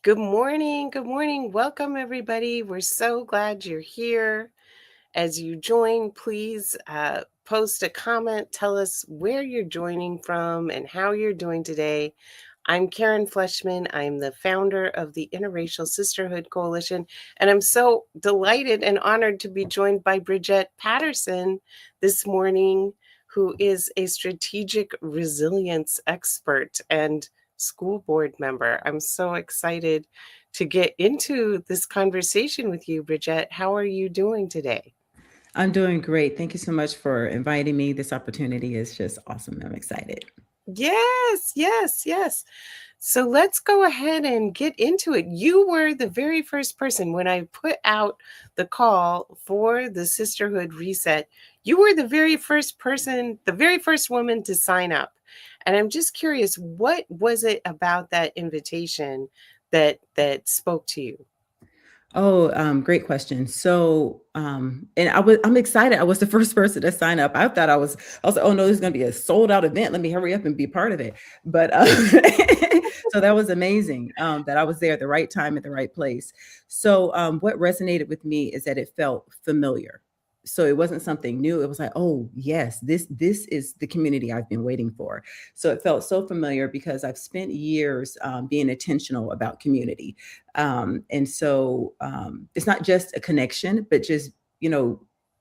Good morning. Good morning. Welcome, everybody. We're so glad you're here. As you join, please post a comment. Tell us where you're joining from and how you're doing today. I'm Karen Fleshman. I'm the founder of the Interracial Sisterhood Coalition, and I'm so delighted and honored to be joined by Bridgette Patterson this morning, who is a strategic resilience expert and school board member. I'm so excited to get into this conversation with you, Bridgette. How are you doing today? I'm doing great. Thank you so much for inviting me. This opportunity is just awesome. I'm excited. Yes, yes, yes. So let's go ahead and get into it. You were the very first person when I put out the call for the Sisterhood Reset. You were the very first person, the very first woman to sign up. And I'm just curious, what was it about that invitation that spoke to you? Oh, great question. And I'm excited. I was the first person to sign up. I was like, oh no, this is going to be a sold out event. Let me hurry up and be part of it. But so that was amazing that I was there at the right time at the right place. What resonated with me is that it felt familiar. So it wasn't something new. It was like, oh yes, this is the community I've been waiting for. So it felt so familiar because I've spent years being intentional about community. It's not just a connection, but just,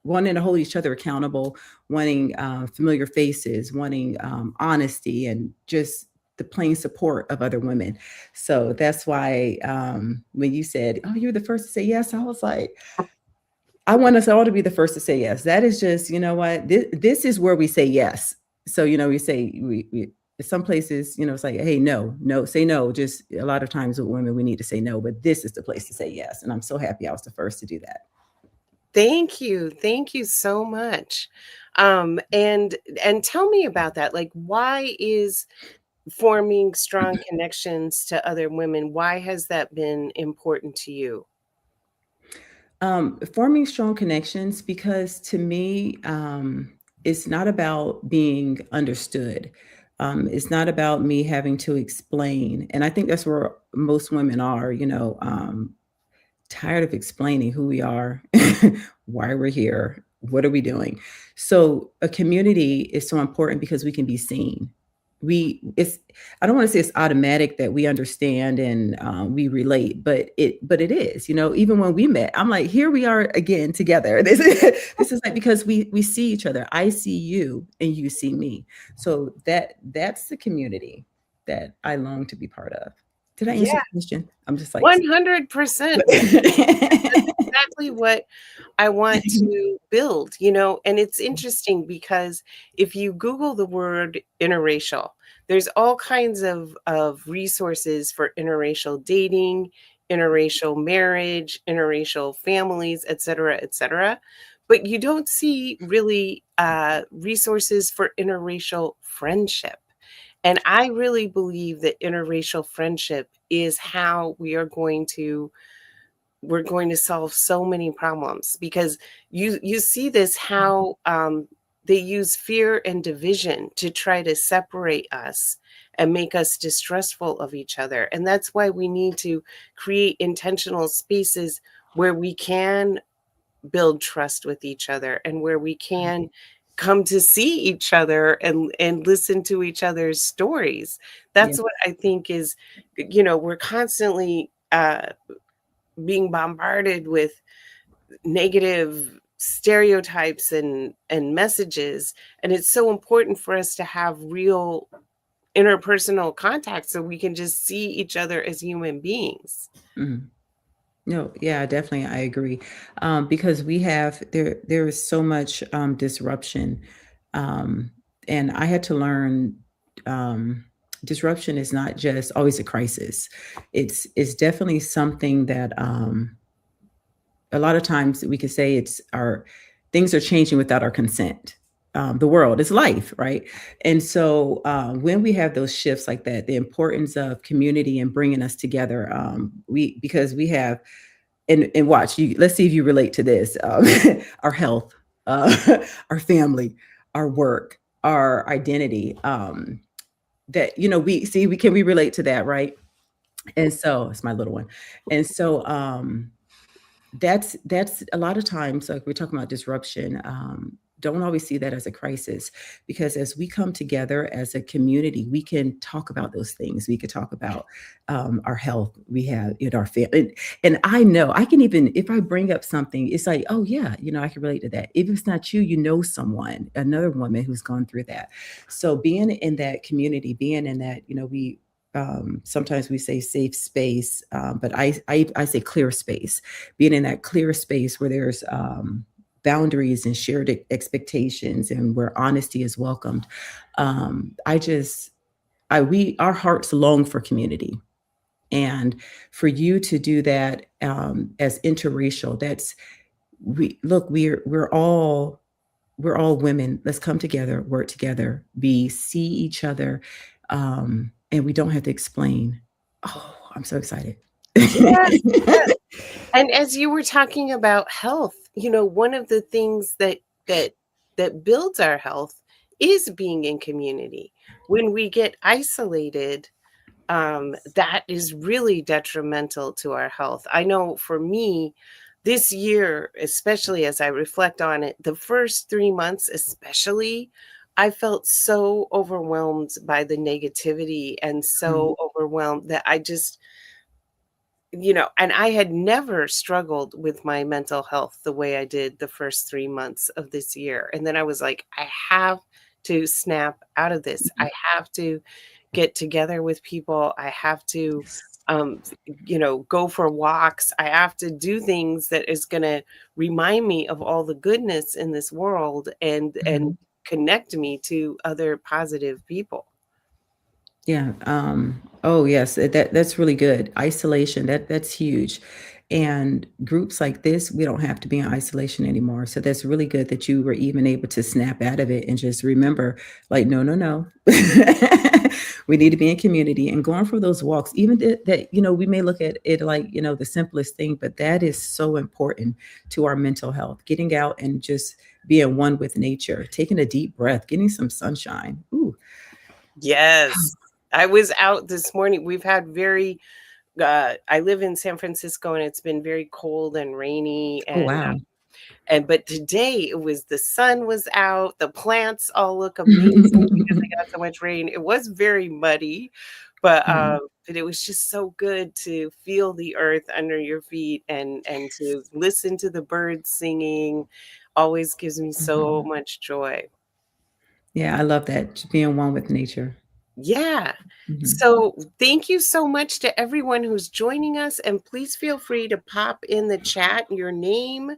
wanting to hold each other accountable, wanting familiar faces, wanting honesty, and just the plain support of other women. So that's why when you said, oh, you're the first to say yes, I was like, I want us all to be the first to say yes. That is just, you know what, this is where we say yes. So, we say, we some places, it's like, hey, no, say no. Just a lot of times with women, we need to say no, but this is the place to say yes. And I'm so happy I was the first to do that. Thank you. Thank you so much. And tell me about that. Like, why is forming strong connections to other women, why has that been important to you? Forming strong connections, because to me, it's not about being understood. It's not about me having to explain. And I think that's where most women are, tired of explaining who we are, why we're here, what are we doing. So a community is so important because we can be seen. It's, I don't want to say it's automatic that we understand and we relate, but it is, even when we met, I'm like, here we are again together. This is like, because we see each other. I see you and you see me. So that's the community that I long to be part of. Did I answer Yeah, the question? I'm just like 100%. That's exactly what I want to build, and it's interesting because if you Google the word interracial, there's all kinds of resources for interracial dating, interracial marriage, interracial families, et cetera, et cetera. But you don't see really resources for interracial friendship. And I really believe that interracial friendship is how we're going to solve so many problems, because you see this how they use fear and division to try to separate us and make us distrustful of each other. And that's why we need to create intentional spaces where we can build trust with each other and where we can come to see each other and listen to each other's stories. Yeah. That's what I think is, we're constantly being bombarded with negative stereotypes and messages, and it's so important for us to have real interpersonal contact so we can just see each other as human beings. Mhm. No, yeah, definitely, I agree. Because there is so much disruption, um, and I had to learn um, disruption is not just always a crisis. It's definitely something that a lot of times we could say it's our things are changing without our consent. The world is life, right? And so when we have those shifts like that, the importance of community and bringing us together, we because we have and watch you. Let's see if you relate to this. Our health, uh, our family, our work, our identity. That we relate to that, right? And so it's my little one. And so that's a lot of times, like we're talking about disruption, don't always see that as a crisis, because as we come together as a community, we can talk about those things. We could talk about our health, we have in our family, and I know I can, even if I bring up something, it's like, oh yeah, I can relate to that. If it's not you, someone, another woman who's gone through that. So being in that community, being in that, we sometimes we say safe space, but I say clear space. Being in that clear space where there's boundaries and shared expectations, and where honesty is welcomed. I just, we, our hearts long for community, and for you to do that as interracial, that's, we look, we're all women. Let's come together, work together, be see each other, and we don't have to explain. Oh, I'm so excited. Yes, yes. And as you were talking about health, one of the things that that builds our health is being in community. When we get isolated, that is really detrimental to our health. I know for me, this year, especially as I reflect on it, the first 3 months, especially, I felt so overwhelmed by the negativity and Mm, so overwhelmed that I just, and I had never struggled with my mental health the way I did the first 3 months of this year. And then I was like, I have to snap out of this. mhm. I have to get together with people. I have to, Yes. um, go for walks. I have to do things that is going to remind me of all the goodness in this world and Mhm. connect me to other positive people. Yeah. Oh, yes. That's really good. Isolation. That's huge. And groups like this, we don't have to be in isolation anymore. So that's really good that you were even able to snap out of it and just remember, like, no, no, no. We need to be in community and going for those walks. Even that, we may look at it like, the simplest thing, but that is so important to our mental health. Getting out and just being one with nature, taking a deep breath, getting some sunshine. Ooh. Yes. I was out this morning. We've had very I live in San Francisco and it's been very cold and rainy Oh, wow. but today it was the sun was out, the plants all look amazing because they got so much rain. It was very muddy, Mm, but it was just so good to feel the earth under your feet and to listen to the birds singing always gives me so mhm. much joy. Yeah, I love that, just being one with nature. Yeah. Mhm, So thank you so much to everyone who's joining us. And please feel free to pop in the chat your name,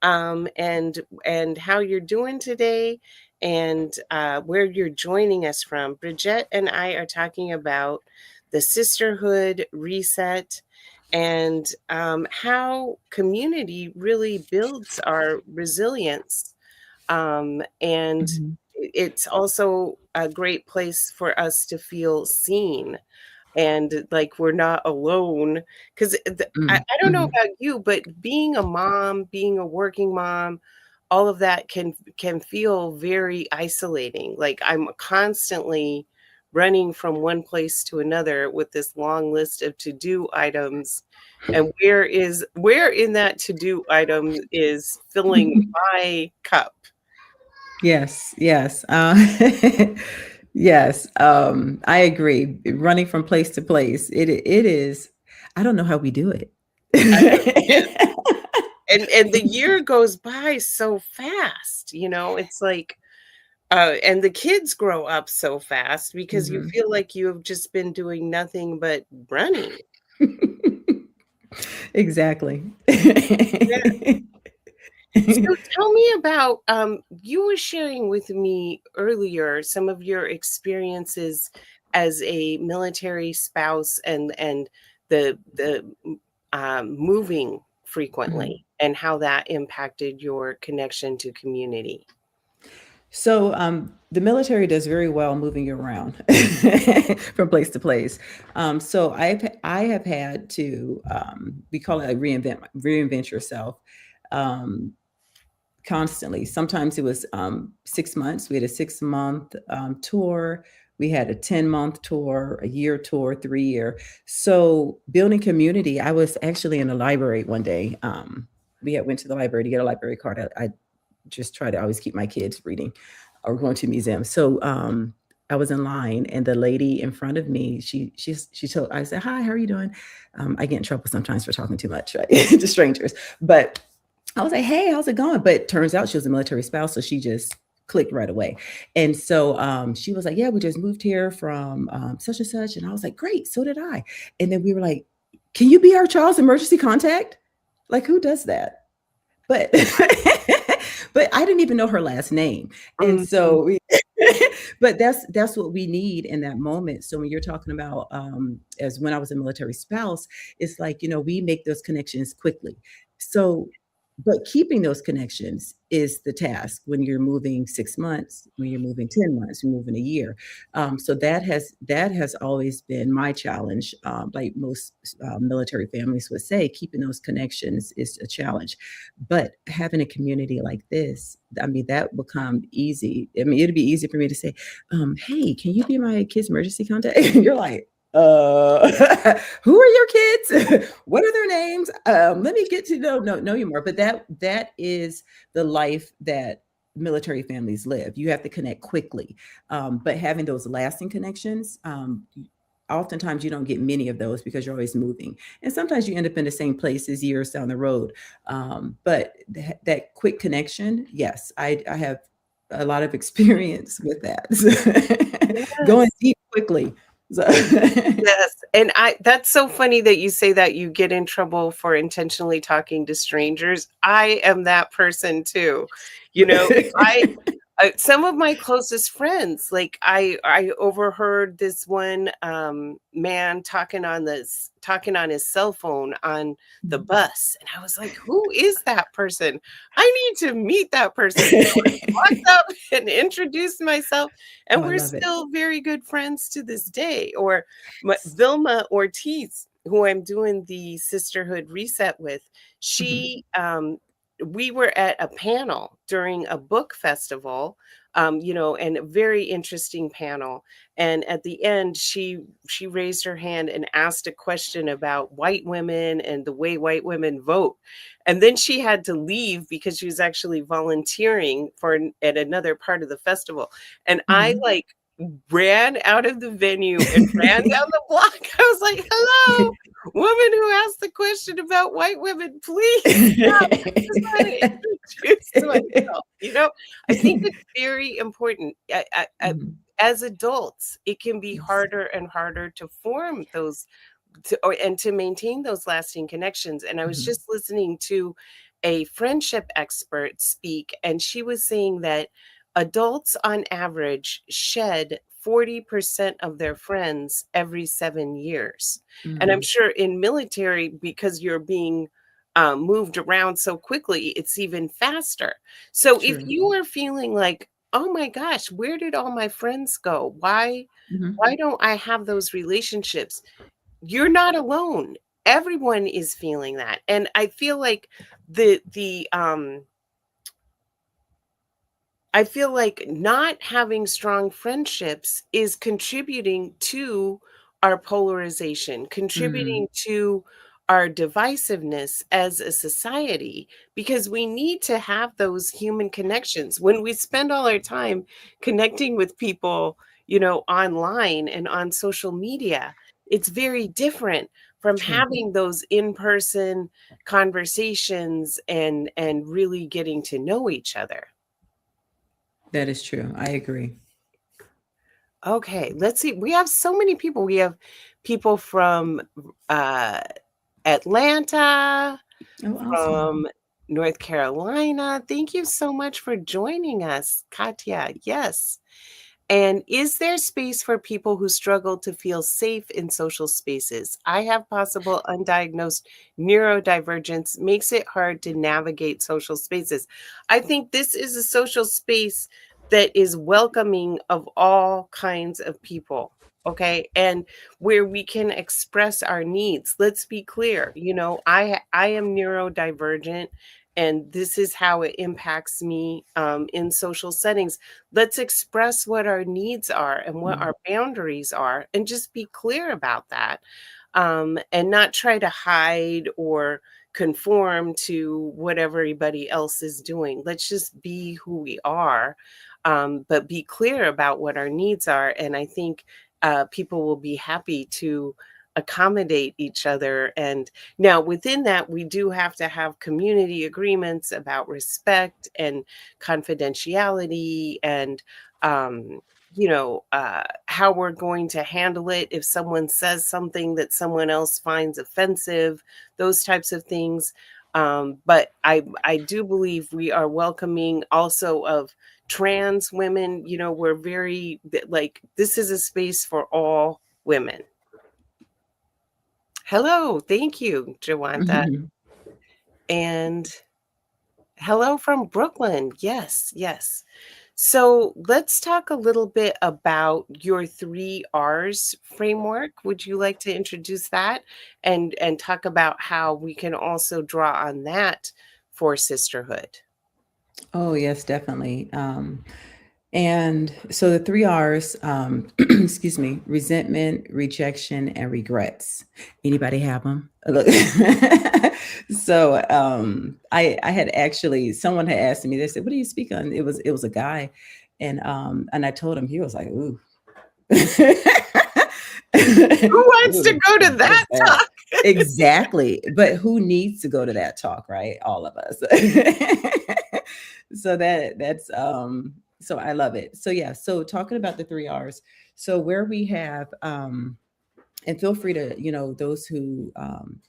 and how you're doing today, and where you're joining us from. Bridgette and I are talking about the Sisterhood Reset, and how community really builds our resilience, and mhm, it's also a great place for us to feel seen and like we're not alone. Because I don't know mhm. about you, but being a mom, being a working mom, all of that can feel very isolating. Like I'm constantly running from one place to another with this long list of to-do items, and where in that to-do item is filling my cup. Yes, yes, yes, I agree, running from place to place, it is, I don't know how we do it. I don't and the year goes by so fast, it's like, and the kids grow up so fast because you Mhm. feel like you have just been doing nothing but running. Exactly. Yeah. So tell me about, you were sharing with me earlier some of your experiences as a military spouse and moving Mhm. frequently and how that impacted your connection to community. So, the military does very well moving you around from place to place. So I have had to, we call it a reinvent yourself, um, constantly. Sometimes it was 6 months. We had a 6 month tour. We had a 10-month tour, a year tour, 3-year. So building community, I was actually in the library one day. We had went to the library to get a library card. I just try to always keep my kids reading or going to museums. So I was in line, and the lady in front of me, she told, I said, "Hi, how are you doing?" I get in trouble sometimes for talking too much, right, to strangers. But I was like, "Hey, how's it going?" But turns out she was a military spouse, so she just clicked right away. And so she was like, "Yeah, we just moved here from such and such," and I was like, "Great, so did I." And then we were like, "Can you be our child's emergency contact?" Like, who does that? But but I didn't even know her last name. And Mhm. so but that's what we need in that moment. So when you're talking about as when I was a military spouse, it's like, we make those connections quickly. So but keeping those connections is the task when you're moving 6 months, when you're moving 10 months, you're moving a year. So that has always been my challenge. Like most military families would say, keeping those connections is a challenge. But having a community like this, I mean, that will come easy. I mean, it'd be easy for me to say, "Hey, can you be my kid's emergency contact?" And you're like, "Who are your kids? What are their names? Let me get to know you more." But that is the life that military families live. You have to connect quickly, but having those lasting connections, oftentimes you don't get many of those because you're always moving, and sometimes you end up in the same places years down the road. But that quick connection, yes, I have a lot of experience with that. Going Yes. deep quickly. So Yes, and I that's so funny that you say that you get in trouble for intentionally talking to strangers. I am that person too. I some of my closest friends, like I overheard this one man talking on his cell phone on the bus, and I was like, "Who is that person? I need to meet that person." So I walked up and introduced myself, Oh, and I we're love it. still very good friends to this day. Or Vilma Ortiz, who I'm doing the Sisterhood Reset with, Mhm, she we were at a panel during a book festival, and a very interesting panel. And at the end, she raised her hand and asked a question about white women and the way white women vote. And then she had to leave because she was actually volunteering at another part of the festival. And I mhm. like ran out of the venue and ran down the block. I was like, "Hello, woman who asked the question about white women, please stop. I just want to introduce myself." I think it's very important. Mhm. As adults, it can be Yes. harder and harder to form those and to maintain those lasting connections. And I was Mhm, just listening to a friendship expert speak, and she was saying that adults on average shed 40% of their friends every 7 years. And I'm mm. sure in military, because you're being moved around so quickly, it's even faster. So if True. you are feeling like, "Oh my gosh, where did all my friends go? Mhm, Why don't I have those relationships?" You're not alone. Everyone is feeling that. And I feel like the I feel like not having strong friendships is contributing to our polarization, mm. contributing to our divisiveness as a society, because we need to have those human connections. When we spend all our time connecting with people, online and on social media, it's very different from True. having those in-person conversations and really getting to know each other. That is true. I agree. Okay, let's see. We have so many people. We have people from uh, Atlanta, Oh, awesome. from North Carolina. Thank you so much for joining us, Katya. Yes. And is there space for people who struggle to feel safe in social spaces? I have possible undiagnosed neurodivergence, makes it hard to navigate social spaces. I think this is a social space that is welcoming of all kinds of people. Okay. And where we can express our needs. Let's be clear. I am neurodivergent, and this is how it impacts me in social settings. Let's express what our needs are and what Mm. our boundaries are, and just be clear about that, and not try to hide or conform to what everybody else is doing. Let's just be who we are, but be clear about what our needs are. And I think people will be happy to accommodate each other. And now within that, we do have to have community agreements about respect and confidentiality, and um, how we're going to handle it if someone says something that someone else finds offensive, those types of things. But I do believe we are welcoming also of trans women. We're very, like, this is a space for all women. Hello, thank you, Jawanta. And hello from Brooklyn. Yes, yes. So let's talk a little bit about your 3 R's framework. Would you like to introduce that and talk about how we can also draw on that for sisterhood? Oh, yes, definitely. And so the 3 R's, excuse me, resentment, rejection, and regrets. Anybody have them? Look. So I had actually, someone had asked me, they said, what do you speak on? It was a guy. And I told him, he was like, ooh. Who wants to Ooh, go to what is that that? talk? Exactly. But who needs to go to that talk, right? All of us. So so I love it. So yeah, so talking about the 3 R's. So where we have and feel free to, those who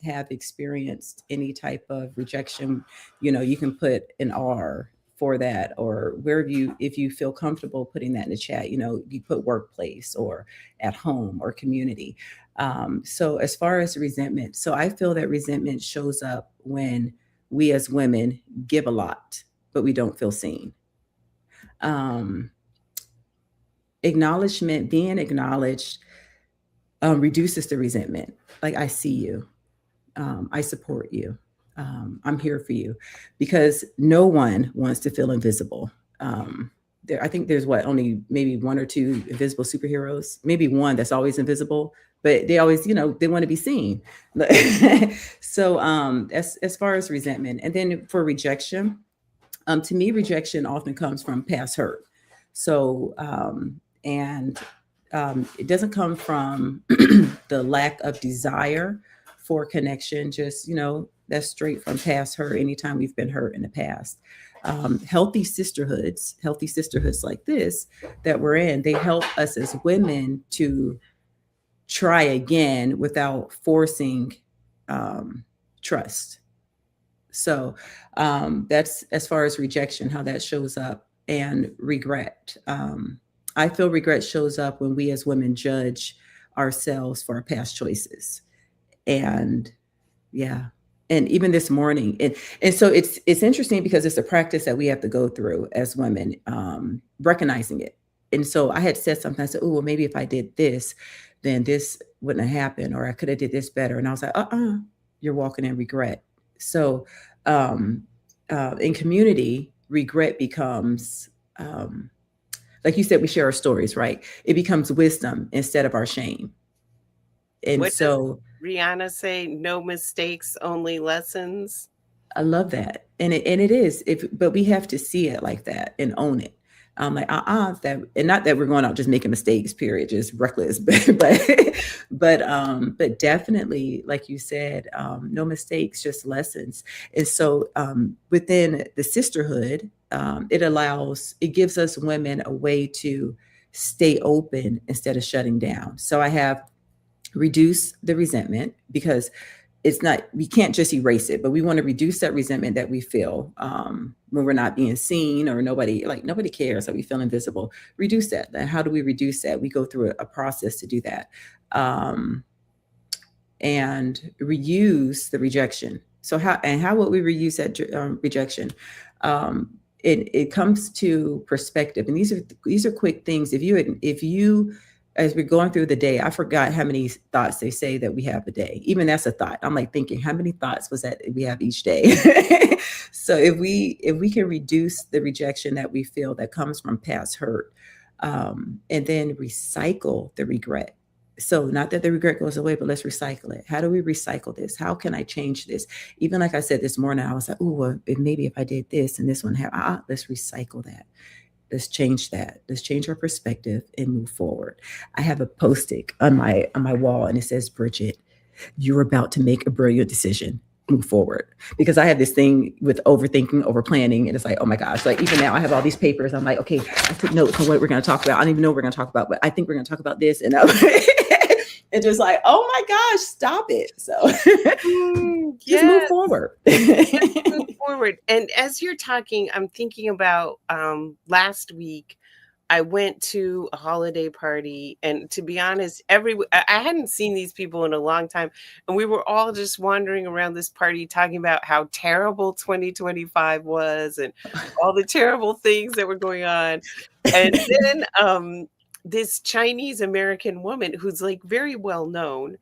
have experienced any type of rejection, you can put an R for that, or wherever if you feel comfortable putting that in the chat, you put workplace or at home or community. So as far as resentment, so I feel that resentment shows up when we as women give a lot, but we don't feel seen. Um, Acknowledgement, being acknowledged, reduces the resentment. Like, I see you, I support you, I'm here for you, because no one wants to feel invisible. I think there's only maybe one or two invisible superheroes, maybe one that's always invisible, but they always, they want to be seen. So as far as resentment, and then for rejection, to me, rejection often comes from past hurt. So, and it doesn't come from the lack of desire for connection, just, that's straight from past hurt, anytime we've been hurt in the past. Healthy sisterhoods like this that we're in, they help us as women to try again without forcing trust. So that's as far as rejection, how that shows up, and regret. I feel regret shows up when we as women judge ourselves for our past choices. And yeah. And even this morning, and so it's interesting because it's a practice that we have to go through as women, recognizing it. And so I had said something. I said, "Oh, well, maybe if I did this, then this wouldn't have happened, or I could have did this better." And I was like, you're walking in regret. So um, in community, regret becomes, like you said, we share our stories, right? It becomes wisdom instead of our shame. And What does so Rihanna say? No mistakes, only lessons. I love that. And it is, but we have to see it like that and own it. Like, that, and not that we're going out just making mistakes, period, just reckless, but definitely, like you said, no mistakes, just lessons. And so within the sisterhood, it gives us women a way to stay open instead of shutting down. So I have reduce the resentment, because it's not, we can't just erase it, but we want to reduce that resentment that we feel when we're not being seen, or nobody cares, that we feel invisible. Reduce that. And how do we reduce that? We go through a process to do that. And reuse the rejection. So how would we reuse that rejection? It comes to perspective, and these are quick things. If you as we're going through the day, I forgot how many thoughts they say that we have a day. Even that's a thought. I'm like thinking, how many thoughts was that we have each day? So if we can reduce the rejection that we feel that comes from past hurt, and then recycle the regret. So not that the regret goes away, but let's recycle it. How do we recycle this? How can I change this? Even like I said this morning, I was like, oh, well, maybe if I did this and this one, let's recycle that. Let's change that. Let's change our perspective and move forward. I have a post-it on my wall, and it says, Bridgette, you're about to make a brilliant decision. Move forward. Because I have this thing with overthinking, over planning, and it's like, oh my gosh, like even now I have all these papers. I'm like, okay, I took notes on what we're going to talk about. I don't even know what we're going to talk about, but I think we're going to talk about this. And it's just like, oh my gosh, stop it. So just move Yes. forward. Move forward. And as you're talking, I'm thinking about last week. I went to a holiday party, and to be honest, I hadn't seen these people in a long time, and we were all just wandering around this party talking about how terrible 2025 was and all the terrible things that were going on. And then this Chinese American woman who's like very well known,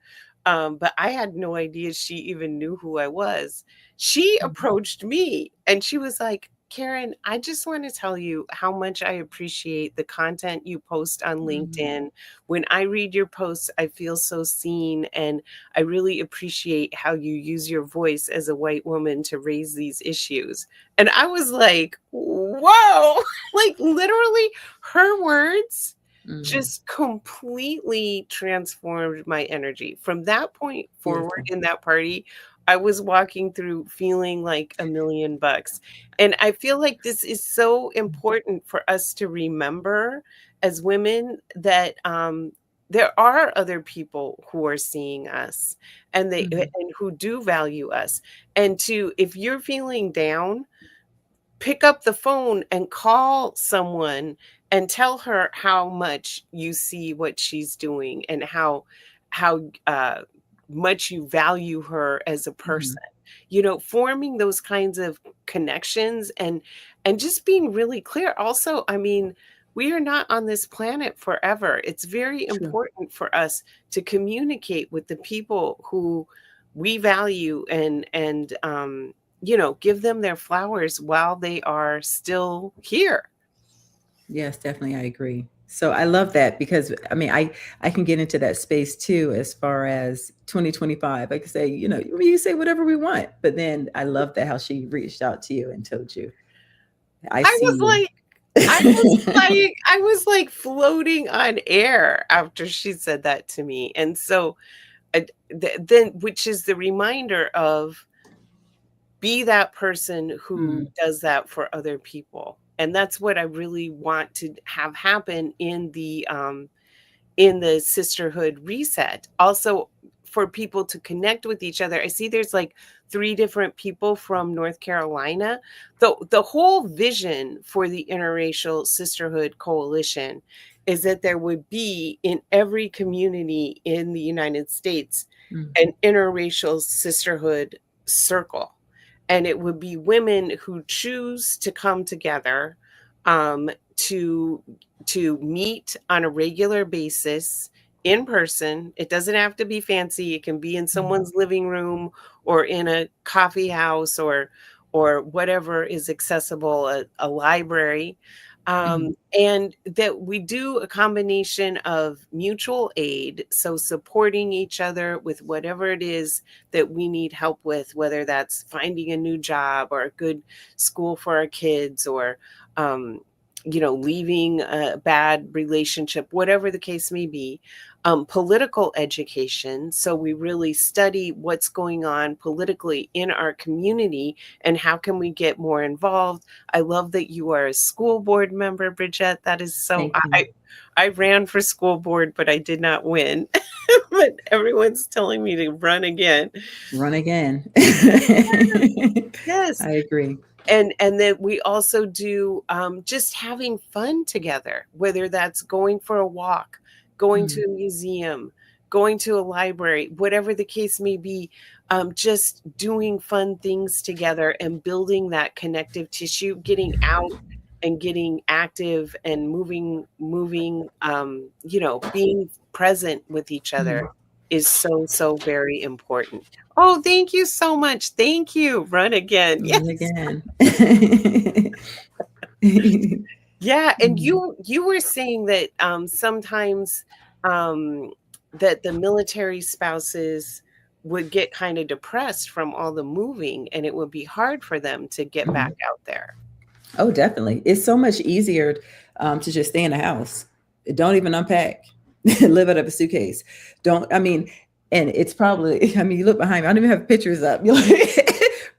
but I had no idea she even knew who I was. She approached me and she was like, Karen, I just want to tell you how much I appreciate the content you post on Mhm. LinkedIn. When I read your posts, I feel so seen, and I really appreciate how you use your voice as a white woman to raise these issues. And I was like, whoa, like literally her words Mhm. just completely transformed my energy. From that point forward Beautiful. in that party, I was walking through feeling like $1,000,000. And I feel like this is so important for us to remember as women that there are other people who are seeing us, and Mhm. who do value us. And to if you're feeling down, pick up the phone and call someone and tell her how much you see what she's doing, and how much you value her as a Mhm. person. You know, forming those kinds of connections, and just being really clear. Also, I mean, we are not on this planet forever. It's very True. important for us to communicate with the people who we value, and give them their flowers while they are still here. Yes, definitely, I agree. So I love that because I mean, I can get into that space too as far as 2025. I can say, you say whatever we want, but then I love that how she reached out to you and told you, I I see was you. like I was like floating on air after she said that to me. And so then, which is the reminder of, be that person who Mm, does that for other people. And that's what I really want to have happen in the Sisterhood Reset. Also, for people to connect with each other. I see there's like 3 different people from North Carolina. The whole vision for the Interracial Sisterhood Coalition is that there would be in every community in the United States mm, an interracial sisterhood circle. And it would be women who choose to come together, um, to meet on a regular basis in person. It doesn't have to be fancy. It can be in mm, someone's living room or in a coffee house, or whatever is accessible, a library. mm, And that we do a combination of mutual aid, so supporting each other with whatever it is that we need help with, whether that's finding a new job or a good school for our kids, or um, leaving a bad relationship, whatever the case may be. Political education. So we really study what's going on politically in our community and how can we get more involved. I love that you are a school board member, Bridgette. That is so, thank you. I ran for school board, but I did not win. But everyone's telling me to run again. Run again. Yes. I agree. And then we also do just having fun together, whether that's going for a walk, going to Mm, a museum, going to a library, whatever the case may be. Just doing fun things together and building that connective tissue, getting out and getting active and being present with each other Mhm. is so, so very important. Oh, thank you so much. Thank you. Run again. Run Yes. again. Yeah, and Mhm. you were saying that sometimes um, that the military spouses would get kind of depressed from all the moving, and it would be hard for them to get back Mhm. out there. Oh, definitely. It's so much easier to just stay in the house. Don't even unpack. Live out of a suitcase. Don't, I mean, and it's probably, I mean, you look behind me, I don't even have pictures up. You're like,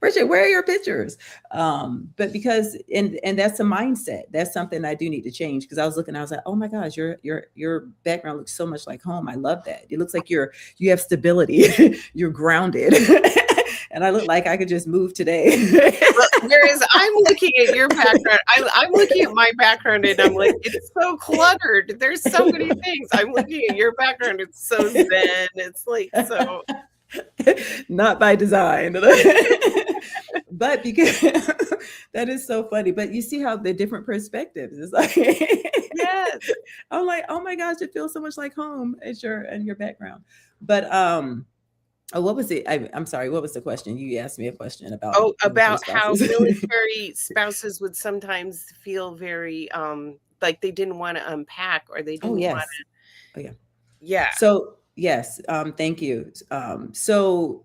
Bridgette, where are your pictures? But because, and that's a mindset. That's something I do need to change, because I was looking, I was like, oh my gosh, your background looks so much like home. I love that. It looks like you have stability. You're grounded. And I look like I could just move today. Well, whereas I'm looking at your background, I'm looking at my background and I'm like, it's so cluttered. There's so many things. I'm looking at your background. It's so zen. It's like so. Not by design. But because that is so funny. But you see how the different perspectives. It's like Yes. I'm like, oh my gosh, it feels so much like home as your background. But oh, what was it? I'm sorry, what was the question? You asked me a question about Oh, military about how spouses. military spouses would sometimes feel very like they didn't want to unpack or they Oh didn't want yes. to. Oh yeah. Yeah. So yes, thank you. So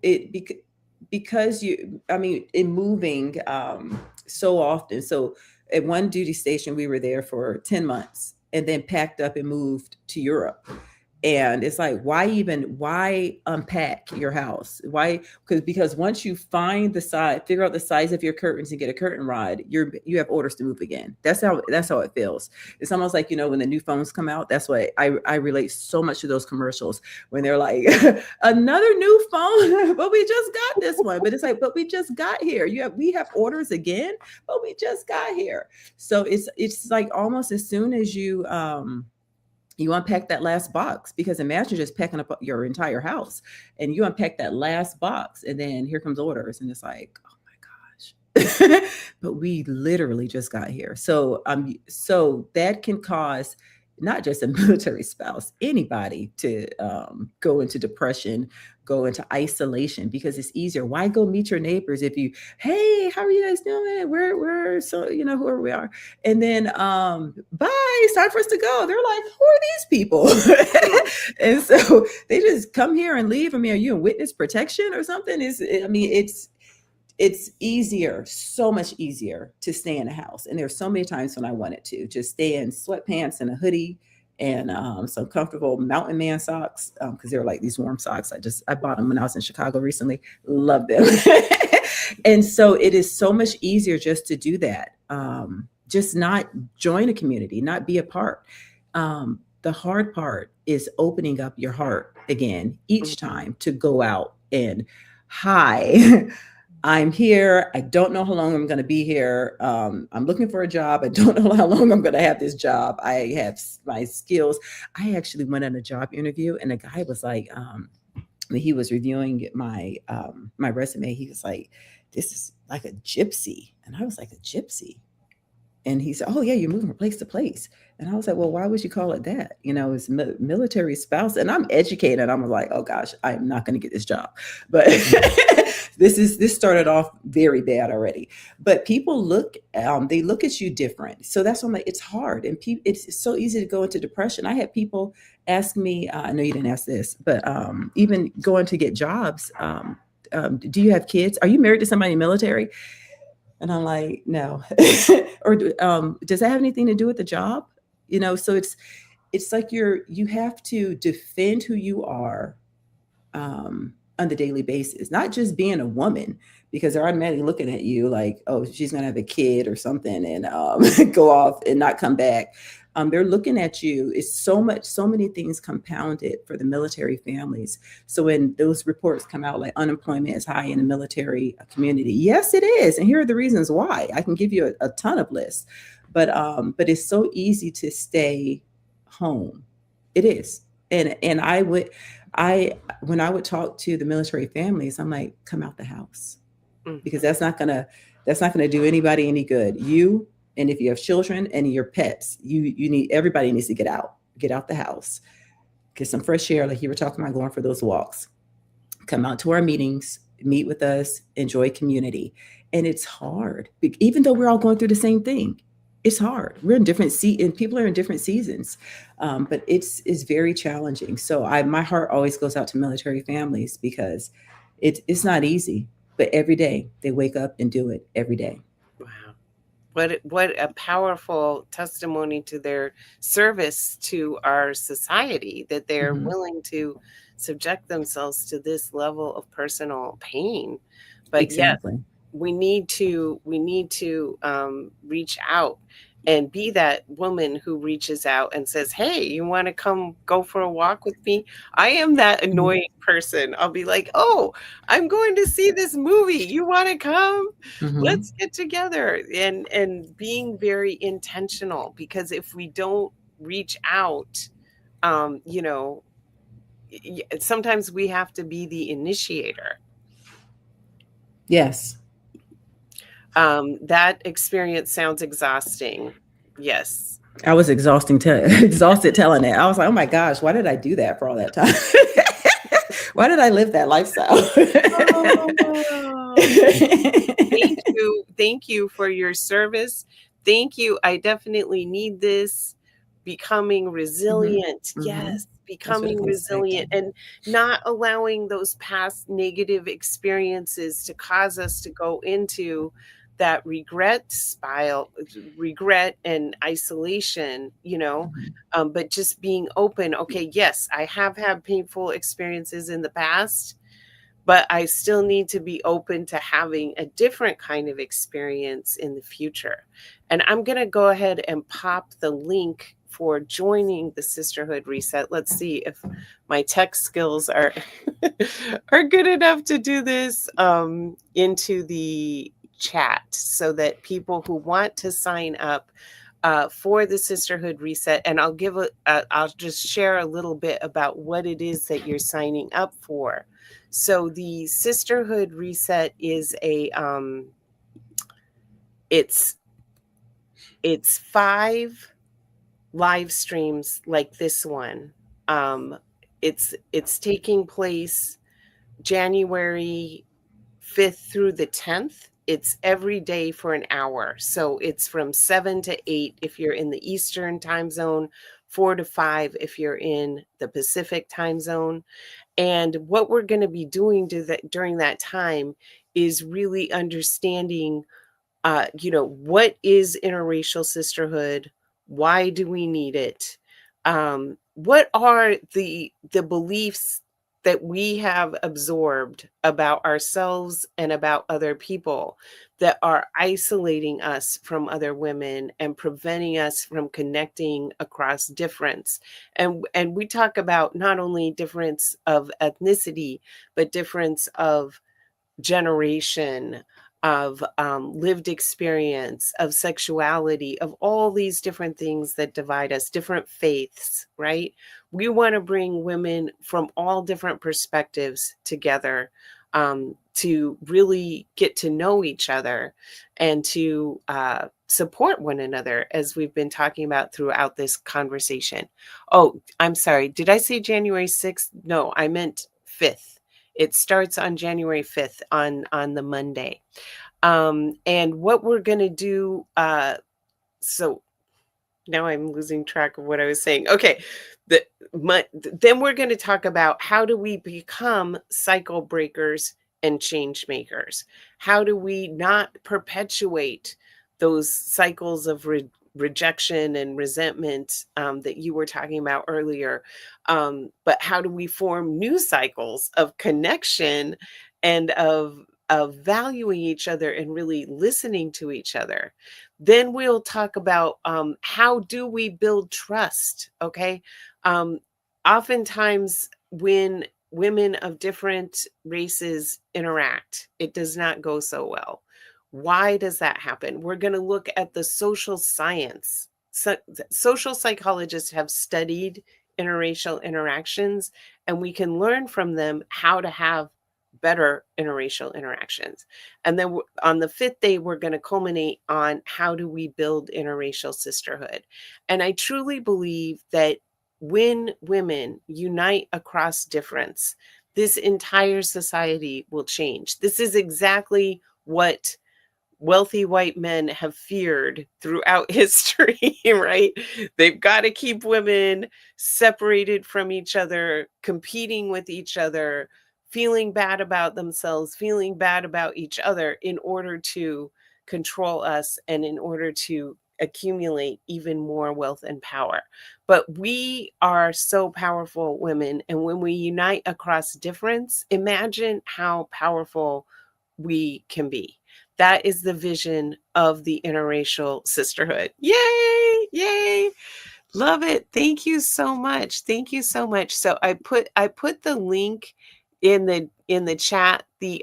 because you, I mean, in moving so often. So at one duty station, we were there for 10 months, and then packed up and moved to Europe. And it's like, why unpack your house? Why? Because once you find the size, figure out the size of your curtains and get a curtain rod, you have orders to move again. That's how it feels. It's almost like, when the new phones come out. That's what I relate so much to those commercials when they're like, another new phone, but we just got this one. But it's like, but we just got here. We have orders again, but we just got here. So it's like almost as soon as you unpack that last box, because imagine just packing up your entire house, and you unpack that last box, and then here comes orders, and it's like, oh my gosh. But we literally just got here. So that can cause not just a military spouse, anybody to go into depression, go into isolation, because it's easier. Why go meet your neighbors if you, hey, how are you guys doing? We're so, whoever we are. And then bye, it's time for us to go. They're like, who are these people? And so they just come here and leave. I mean, are you in witness protection or something? I mean, it's easier, so much easier to stay in a house. And there's so many times when I wanted to just stay in sweatpants and a hoodie and some comfortable mountain man socks, because they're like these warm socks. I bought them when I was in Chicago recently. Love them. And so it is so much easier just to do that. Just not join a community, not be a part. The hard part is opening up your heart again each Mhm. time to go out and, hi, I'm here. I don't know how long I'm going to be here. I'm looking for a job. I don't know how long I'm going to have this job. I have my skills. I actually went on a job interview, and the guy was like, when he was reviewing my resume, he was like, "This is like a gypsy," and I was like, "A gypsy?" And he said, "Oh yeah, you're moving from place to place." And I was like, "Well, why would you call it that? It's military spouse." And I'm educated. I'm like, "Oh gosh, I'm not going to get this job." But this started off very bad already. But people they look at you different. So that's why I'm like, it's hard, and it's so easy to go into depression. I had people ask me, I know you didn't ask this, but even going to get jobs. Do you have kids? Are you married to somebody in the military? And I'm like, no. Or does that have anything to do with the job? So it's like you have to defend who you are on the daily basis, not just being a woman, because they're automatically looking at you like, oh, she's gonna have a kid or something and go off and not come back. They're looking at you. It's so many things compounded for the military families. So when those reports come out, like unemployment is high in the military community, yes, it is, and here are the reasons why. I can give you a ton of lists, but it's so easy to stay home. It is, and I when I would talk to the military families, I'm like, come out the house, because Mhm. that's not gonna do anybody any good. You And if you have children and your pets, you need, everybody needs to get out the house, get some fresh air, like you were talking about, going for those walks, come out to our meetings, meet with us, enjoy community. And it's hard, even though we're all going through the same thing. It's hard. We're in different and people are in different seasons, but it's very challenging. So my heart always goes out to military families, because it's not easy, but every day they wake up and do it every day. Wow. What a powerful testimony to their service to our society, that they're Hmm. willing to subject themselves to this level of personal pain. But yes, Exactly. we need to reach out and be that woman who reaches out and says, hey, you want to come go for a walk with me? I am that Hmm. annoying person. I'll be like, oh, I'm going to see this movie, you want to come? Hmm. Let's get together. And being very intentional, because if we don't reach out, you know, sometimes we have to be the initiator. Yes. That experience sounds exhausting. Yes. I was exhausted telling it. I was like, oh my gosh, why did I do that for all that time? Why did I live that lifestyle? Oh, thank you. Thank you for your service. Thank you. I definitely need this. Becoming Hmm. resilient. Hmm. Yes, That's what I becoming was resilient, expecting. and not allowing those past negative experiences to cause us to go into that regret and isolation, Mhm. but just being open. Okay, yes, I have had painful experiences in the past, but I still need to be open to having a different kind of experience in the future. And I'm going to go ahead and pop the link for joining the Sisterhood Reset. Let's see if my tech skills are are good enough to do this into the chat, so that people who want to sign up for the Sisterhood Reset, and I'll just share a little bit about what it is that you're signing up for. So the Sisterhood Reset is it's it's 5 live streams like this one. Um, it's taking place January 5th through the 10th. It's every day for an hour. So it's from 7 to 8 if you're in the Eastern time zone, 4 to 5 if you're in the Pacific time zone. And what we're going to be doing during that time is really understanding, what is interracial sisterhood? Why do we need it? What are the beliefs that we have absorbed about ourselves and about other people that are isolating us from other women and preventing us from connecting across difference? And we talk about not only difference of ethnicity, but difference of generation, of lived experience, of sexuality, of all these different things that divide us, different faiths, right? We want to bring women from all different perspectives together, to really get to know each other and to support one another, as we've been talking about throughout this conversation. Oh, I'm sorry. Did I say January 6th? No, I meant 5th. It starts on January 5th, on the Monday. And what we're going to do, so now I'm losing track of what I was saying. Okay. The, then we're going to talk about how do we become cycle breakers and change makers? How do we not perpetuate those cycles of rejection and resentment, that you were talking about earlier? But how do we form new cycles of connection and of valuing each other and really listening to each other? Then we'll talk about, how do we build trust? Okay. Um, Oftentimes, when women of different races interact, it does not go so well. Why does that happen? We're going to look at the social science. Social psychologists have studied interracial interactions, and we can learn from them how to have better interracial interactions. And then on the fifth day, we're going to culminate on how do we build interracial sisterhood. And I truly believe that when women unite across difference, this entire society will change. This is exactly what wealthy white men have feared throughout history, right? They've got to keep women separated from each other, competing with each other, feeling bad about themselves, feeling bad about each other in order to control us and in order to accumulate even more wealth and power. But we are so powerful, women, and when we unite across difference, imagine how powerful we can be. That is the vision of the interracial sisterhood. Yay! Yay! Love it. Thank you so much. Thank you so much. So I put the link in the chat, the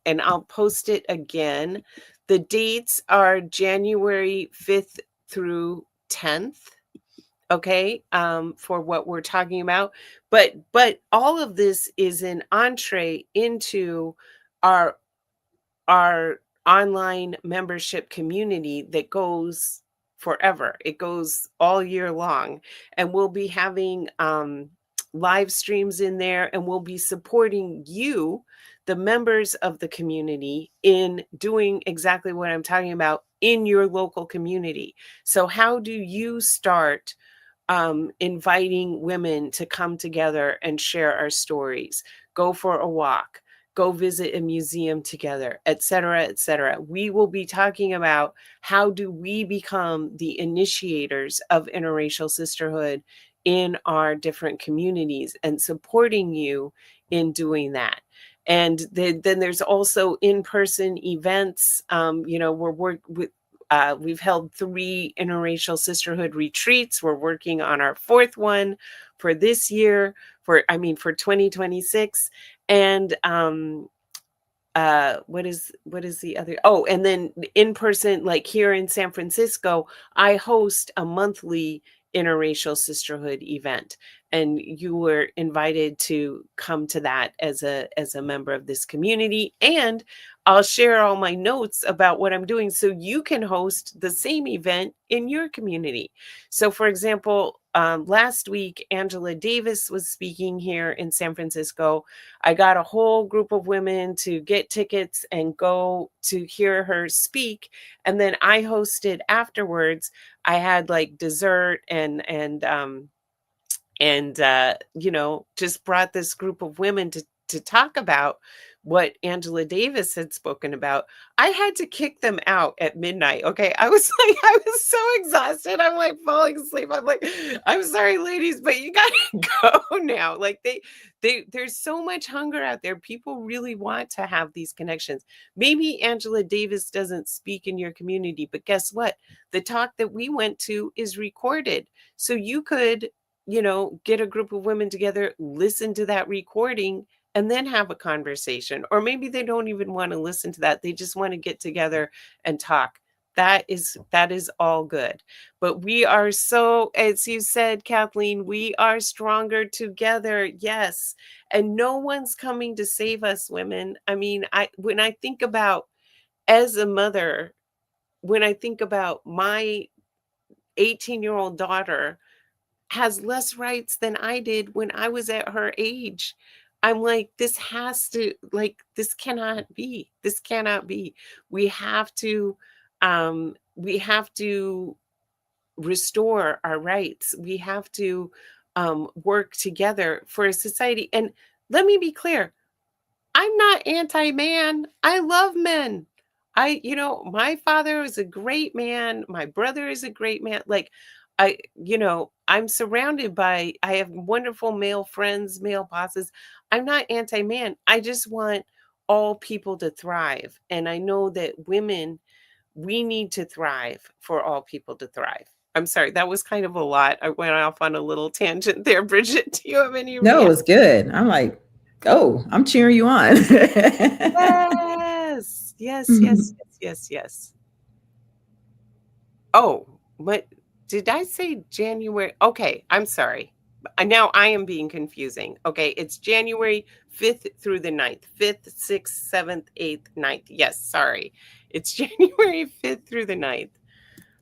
and I'll post it again. The dates are January 5th through 10th, okay, for what we're talking about. But all of this is an entree into our our online membership community that goes forever. It goes all year long. And we'll be having live streams in there, and we'll be supporting you, the members of the community, in doing exactly what I'm talking about in your local community. So, how do you start inviting women to come together and share our stories, go for a walk, go visit a museum together, et cetera, et cetera? We will be talking about how do we become the initiators of interracial sisterhood in our different communities and supporting you in doing that. And then there's also in-person events. We've held 3 interracial sisterhood retreats. We're working on our 4th one for this year, for 2026. And what is the other? Oh, and then in person, like here in San Francisco, I host a monthly interracial sisterhood event, and you were invited to come to that as a member of this community. And I'll share all my notes about what I'm doing so you can host the same event in your community. So for example, last week Angela Davis was speaking here in San Francisco. I got a whole group of women to get tickets and go to hear her speak. And then I hosted afterwards. I had like dessert and just brought this group of women to talk about what Angela Davis had spoken about. I had to kick them out at midnight. Okay. I was so exhausted. I'm like falling asleep. I'm like, I'm sorry, ladies, but you gotta go now. Like there's so much hunger out there. People really want to have these connections. Maybe Angela Davis doesn't speak in your community, but guess what? The talk that we went to is recorded. So you could get a group of women together, listen to that recording, and then have a conversation. Or maybe they don't even want to listen to that. They just want to get together and talk. That is all good. But we are so, as you said, Kathleen, we are stronger together. Yes. And no one's coming to save us, women. I mean, when I think about as a mother, when I think about my 18-year-old daughter has less rights than I did when I was at her age. I'm like, this cannot be. This cannot be. We have to, we have to restore our rights. We have to work together for a society. And let me be clear, I'm not anti-man. I love men. My father is a great man. My brother is a great man. Like, I'm surrounded by, I have wonderful male friends, male bosses. I'm not anti-man. I just want all people to thrive. And I know that women, we need to thrive for all people to thrive. I'm sorry, that was kind of a lot. I went off on a little tangent there. Bridgette, do you have any No, reaction? it's good. I'm like, oh, I'm cheering you on. Yes. Yes, yes, yes, yes, yes. Oh, what did I say January? Okay, I'm sorry. Now I am being confusing. Okay, it's January 5th through the 9th. 5th, 6th, 7th, 8th, 9th. Yes, sorry. It's January 5th through the 9th.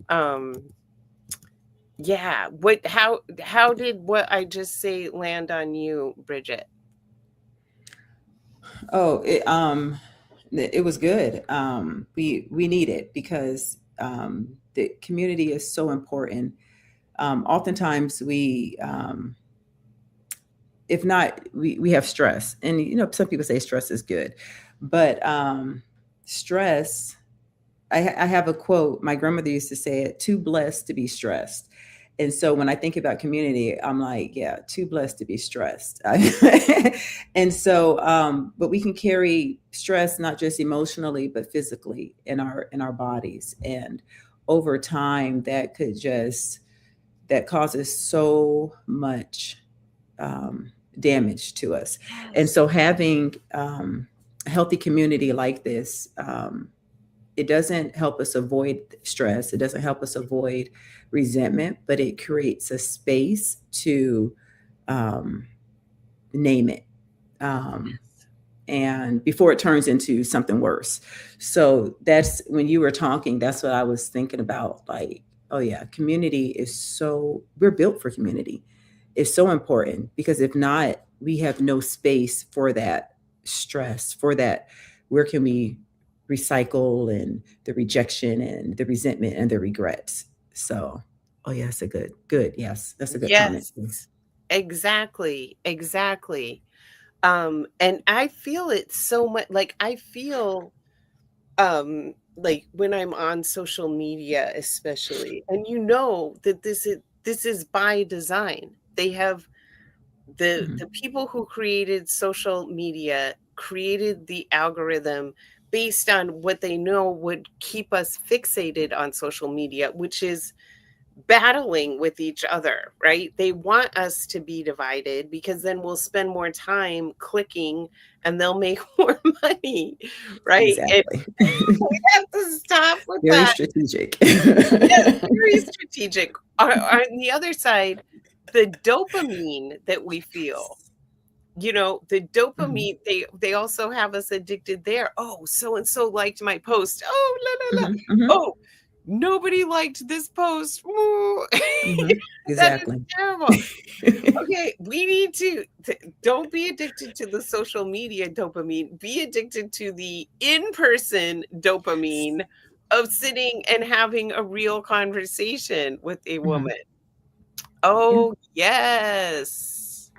Um yeah, how did what I just say land on you, Bridgette? Oh, it was good. We need it because the community is so important. Oftentimes if not, we have stress, and some people say stress is good, but stress. I have a quote. My grandmother used to say it: "Too blessed to be stressed." And so when I think about community, I'm like, yeah, too blessed to be stressed. And so, but we can carry stress not just emotionally, but physically in our bodies, and over time, that causes so much damage to us. And Yes. so, having a healthy community like this. It doesn't help us avoid stress. It doesn't help us avoid resentment, but it creates a space to um, name it. Um, and before it turns into something worse. So that's when you were talking, that's what I was thinking about. Like, oh yeah, community is we're built for community. It's so important because if not, we have no space for that stress, for that, where can we recycle and the rejection and the resentment and the regrets. So, oh yeah, that's a good. Yes, that's a good comment. Yes. Exactly. Exactly. And I feel it so much, like I feel like when I'm on social media especially, and that this is by design. They have the Mhm. people who created social media created the algorithm based on what they know would keep us fixated on social media, which is battling with each other, right? They want us to be divided because then we'll spend more time clicking and they'll make more money, right? And Exactly. we have to stop with Very that. strategic. Yes, very strategic. On the other side, the dopamine that we feel, the Mhm. dopamine, they also have us addicted there. Oh, so and so liked my post. Oh, la la la. Mhm, mhm, Oh, nobody liked this post. Ooh. mhm. That is Exactly. terrible. Okay, we need to don't be addicted to the social media dopamine. Be addicted to the in-person dopamine of sitting and having a real conversation with a Mhm. woman. Yeah. Oh, yes.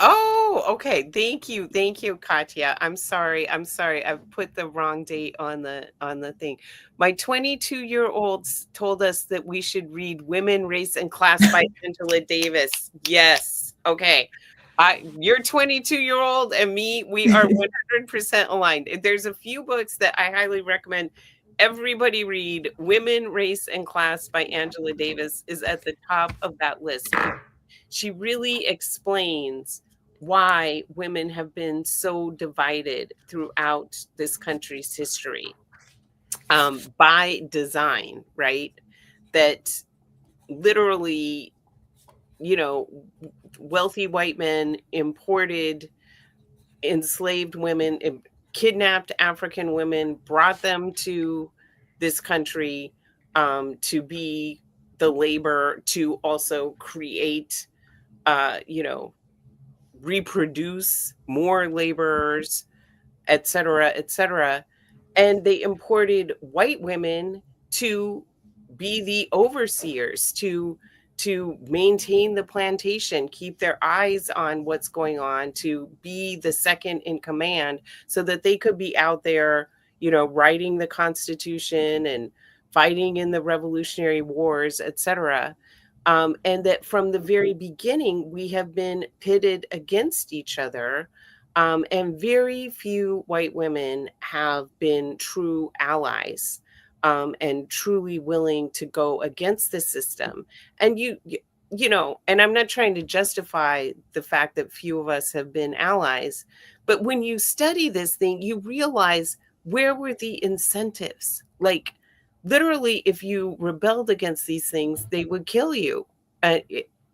Oh, okay. Thank you. Thank you, Katya. I'm sorry. I'm sorry. I've put the wrong date on the thing. My 22-year-old told us that we should read Women, Race, and Class by Angela Davis. Yes. Okay. Your 22-year-old and me, we are 100% aligned. There's a few books that I highly recommend everybody read. Women, Race, and Class by Angela Davis is at the top of that list. She really explains why women have been so divided throughout this country's history, by design, right? That literally, you know, wealthy white men imported enslaved women, kidnapped African women, brought them to this country to be the labor to also create, you know, reproduce more laborers, et cetera, et cetera. And they imported white women to be the overseers, to maintain the plantation, keep their eyes on what's going on, to be the second in command so that they could be out there, writing the Constitution and fighting in the Revolutionary Wars, etc. And that from the very beginning, we have been pitted against each other. And very few white women have been true allies, and truly willing to go against the system. And and I'm not trying to justify the fact that few of us have been allies, but when you study this thing, you realize where were the incentives? Like, literally, if you rebelled against these things, they would kill you.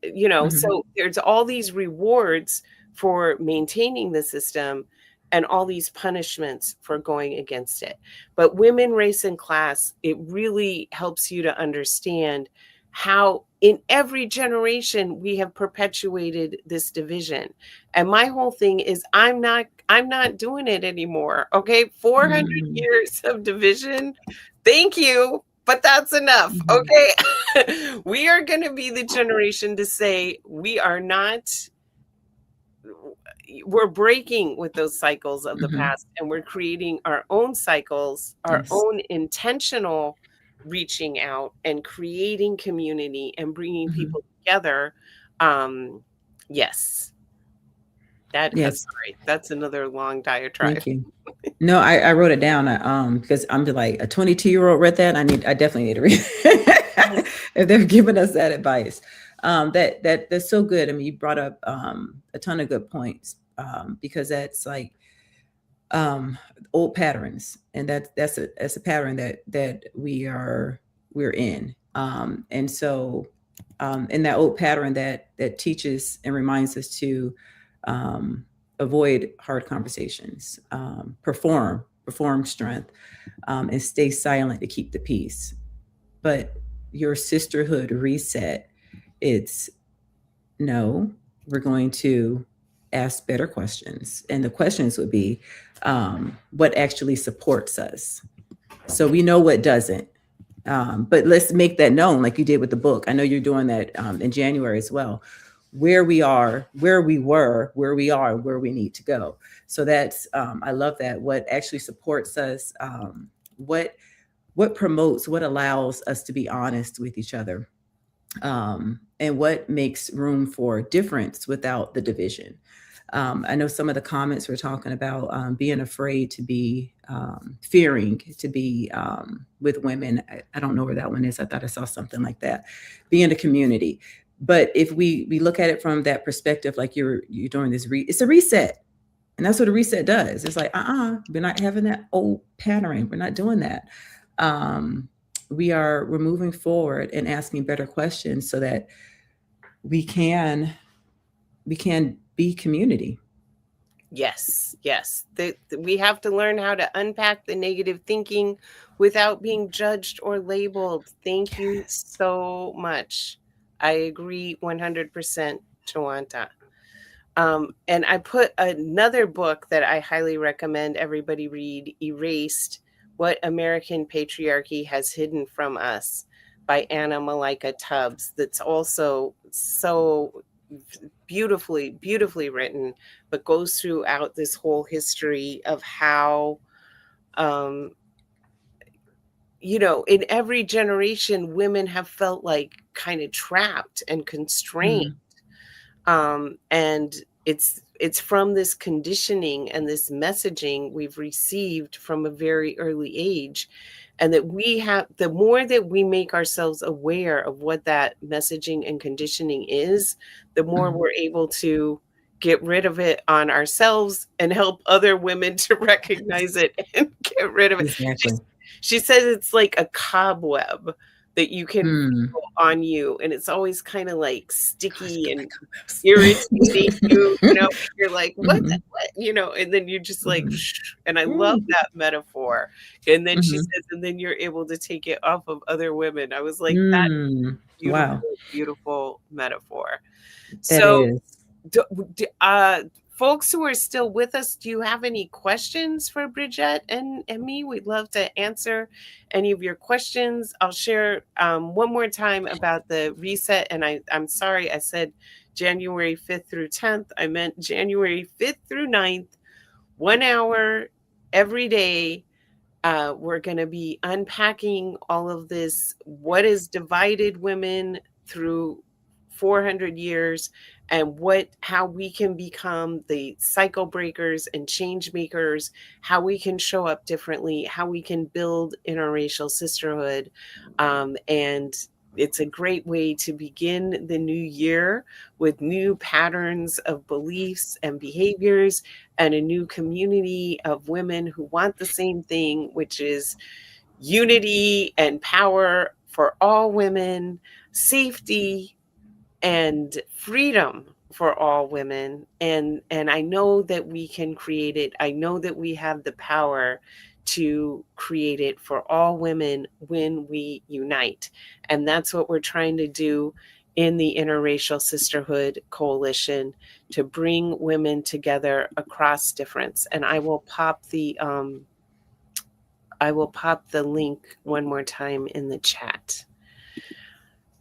Mhm. So there's all these rewards for maintaining the system and all these punishments for going against it. But women, race, and class, it really helps you to understand how in every generation we have perpetuated this division. And my whole thing is I'm not doing it anymore. Okay? 400 Mm. years of division. Thank you, but that's enough. Mhm. Okay? We are going to be the generation to say we are not, we're breaking with those cycles of the Mhm. past, and we're creating our own cycles, our Yes. own intentional reaching out and creating community and bringing Mhm. people together. um yes, Yes. sorry, that's another long diatribe. Thank you. No, I wrote it down, because I'm just like a 22-year-old read that. I definitely need to read it. If they're giving us that advice. That's so good. I mean, you brought up a ton of good points, because that's like um old patterns, and that's a pattern that we're in, and so in that old pattern that teaches and reminds us to um avoid hard conversations, perform strength, and stay silent to keep the peace. But your sisterhood reset, it's no, we're going to ask better questions. And the questions would be, what actually supports us? So we know what doesn't. But let's make that known, like you did with the book. I know you're doing that in January as well. Where we are, where we were, where we are, where we need to go. So that's, I love that. What actually supports us, what promotes, what allows us to be honest with each other, and what makes room for difference without the division. I know some of the comments were talking about being afraid to be, fearing to be with women. I don't know where that one is. I thought I saw something like that. Be in a community. But if we look at it from that perspective, like you're doing this, it's a reset. And that's what a reset does. It's like, we're not having that old pattern. We're not doing that. Um, we're moving forward and asking better questions so that we can be community. Yes, yes. We have to learn how to unpack the negative thinking without being judged or labeled. Thank you so much. I agree 100%, Chawanta. And I put another book that I highly recommend everybody read, Erased: What American Patriarchy Has Hidden from Us, by Anna Malika Tubbs. That's also so beautifully, beautifully written, but goes throughout this whole history of how, um, in every generation, women have felt like kind of trapped and constrained. Mm, And it's from this conditioning and this messaging we've received from a very early age, and that we have, the more that we make ourselves aware of what that messaging and conditioning is, the more mhm. we're able to get rid of it on ourselves and help other women to recognize it and get rid of it. Exactly. She says it's like a cobweb that you can Mm. feel on you, and it's always kind of like Gosh, sticky don't and like cobwebs. irritating you, you're like, what, Mhm, and then you're just like, mhm. shh. And I love Mm, that metaphor. And then she mhm. says, and then you're able to take it off of other women. I was like, that Mm. beautiful, Wow, beautiful metaphor. that So, is. do, folks who are still with us, do you have any questions for Bridgette and me? We'd love to answer any of your questions. I'll share one more time about the reset. And I'm sorry, I said January 5th through 10th. I meant January 5th through 9th, 1 hour every day. We're going to be unpacking all of this, what has divided women through 400 years, and how we can become the cycle breakers and change makers, how we can show up differently, how we can build interracial sisterhood. And it's a great way to begin the new year with new patterns of beliefs and behaviors, and a new community of women who want the same thing, which is unity and power for all women, safety, and freedom for all women. And I know that we can create it. I know that we have the power to create it for all women when we unite. And that's what we're trying to do in the Interracial Sisterhood Coalition, to bring women together across difference. And I will pop the link one more time in the chat.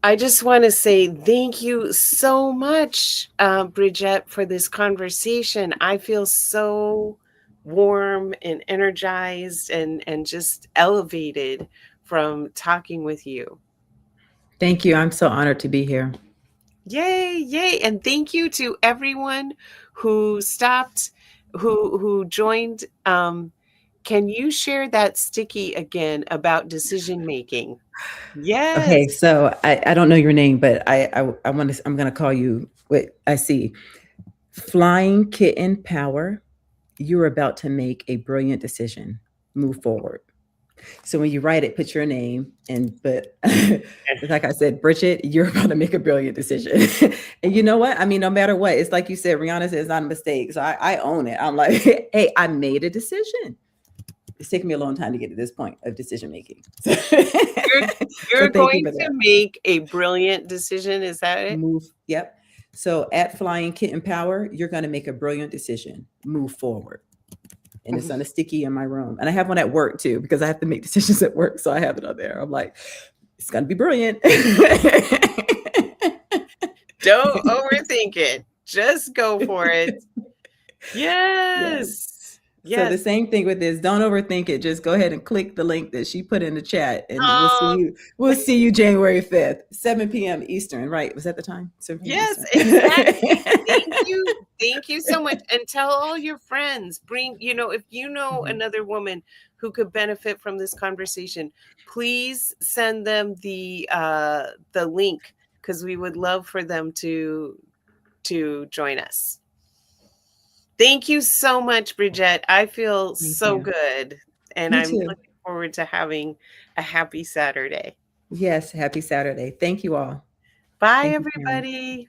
I just want to say thank you so much, Bridgette, for this conversation. I feel so warm and energized and just elevated from talking with you. Thank you. I'm so honored to be here. Yay, yay. And thank you to everyone who stopped, who joined. Can you share that sticky again about decision making? Yes. Okay, so I don't know your name, but I want to. I'm going to call you. Wait, I see. Flying Kitten Power. You're about to make a brilliant decision. Move forward. So when you write it, put your name and but like I said, Bridgette, you're about to make a brilliant decision. And you know what? I mean, no matter what, it's like you said, Rihanna said it's not a mistake. So I own it. I'm like, hey, I made a decision. It's taken me a long time to get to this point of decision making. So, You're so you're thank you going for to that. make a brilliant decision, is that it? Move. Yep. So at Flying Kitten Power, you're going to make a brilliant decision. Move forward. And it's on a sticky in my room. And I have one at work too, because I have to make decisions at work. So I have it on there. I'm like, it's going to be brilliant. Don't overthink it. Just go for it. Yes. Yes. So the Yes. same thing with this. Don't overthink it. Just go ahead and click the link that she put in the chat, and we'll see Um, you. We'll see you January 5th, 7 p.m. Eastern. Right? Was that the time? 7 p.m. yes, Eastern. exactly. Thank you. Thank you so much. And tell all your friends. Bring, if you know Mhm. another woman who could benefit from this conversation, please send them the link, because we would love for them to join us. Thank you so much, Bridgette. I feel Thank so you. good, and Me I'm too. looking forward to having a happy Saturday. Yes. Happy Saturday. Thank you all. Bye, Thank you, Karen. everybody.